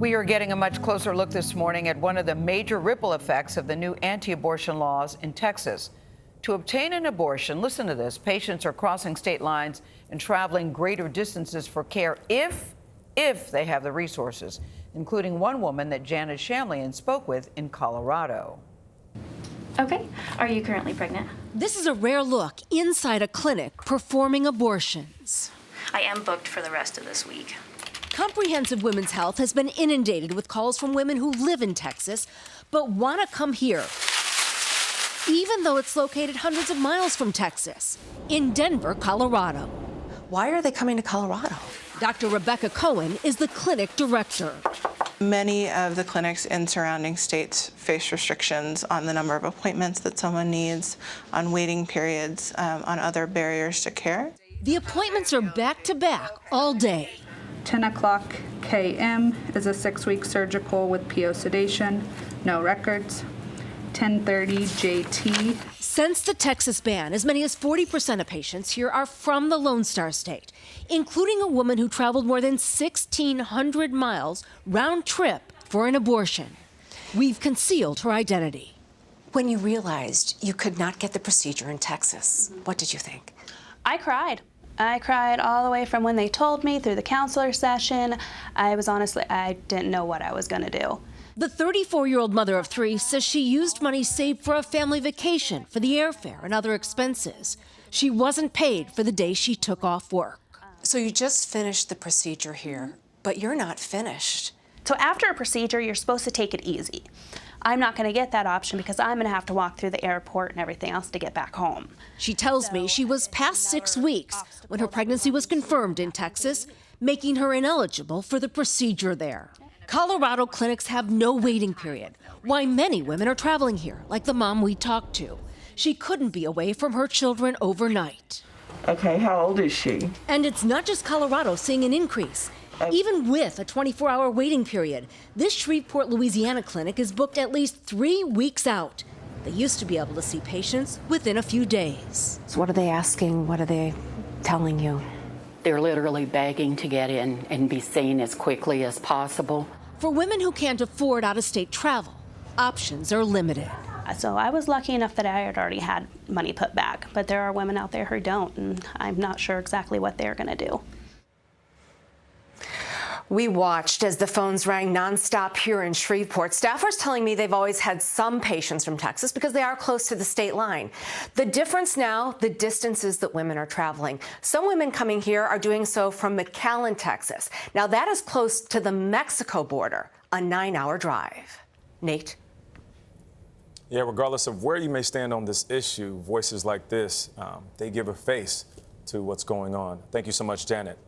We are getting a much closer look this morning at one of the major ripple effects of the new anti-abortion laws in Texas. To obtain an abortion, listen to this, patients are crossing state lines and traveling greater distances for care if they have the resources, including one woman that Janet Shamlian spoke with in Colorado. Okay, are you currently pregnant? This is a rare look inside a clinic performing abortions. I am booked for the rest of this week. Comprehensive Women's Health has been inundated with calls from women who live in Texas but want to come here, even though it's located hundreds of miles from Texas, in Denver, Colorado. Why are they coming to Colorado? Dr. Rebecca Cohen is the clinic director. Many of the clinics in surrounding states face restrictions on the number of appointments that someone needs, on waiting periods, on other barriers to care. The appointments are back-to-back all day. 10 o'clock km is a 6-week surgical with PO sedation, no records. 10:30 JT. Since the Texas ban, as many as 40% of patients here are from the Lone Star State, including a woman who traveled more than 1,600 miles round trip for an abortion. We've concealed her identity. When you realized you could not get the procedure in Texas, what did you think? I cried. I cried all the way from when they told me through the counselor session. I didn't know what I was going to do. The 34-year-old mother of 3 says she used money saved for a family vacation for the airfare and other expenses. She wasn't paid for the day she took off work. So you just finished the procedure here, but you're not finished. So after a procedure, you're supposed to take it easy. I'm not going to get that option because I'm going to have to walk through the airport and everything else to get back home. She tells me she was past 6 weeks when her pregnancy was confirmed in Texas, making her ineligible for the procedure there. Colorado clinics have no waiting period. Why many women are traveling here, like the mom we talked to. She couldn't be away from her children overnight. Okay, how old is she? And it's not just Colorado seeing an increase. Even with a 24-hour waiting period, this Shreveport, Louisiana clinic is booked at least 3 weeks out. They used to be able to see patients within a few days. So what are they asking? What are they telling you? They're literally begging to get in and be seen as quickly as possible. For women who can't afford out-of-state travel, options are limited. So I was lucky enough that I had already had money put back, but there are women out there who don't, and I'm not sure exactly what they're going to do. We watched as the phones rang nonstop here in Shreveport. Staffers telling me they've always had some patients from Texas because they are close to the state line. The difference now, the distances that women are traveling. Some women coming here are doing so from McAllen, Texas. Now that is close to the Mexico border, a 9-hour drive. Nate? Yeah, regardless of where you may stand on this issue, voices like this, they give a face to what's going on. Thank you so much, Janet.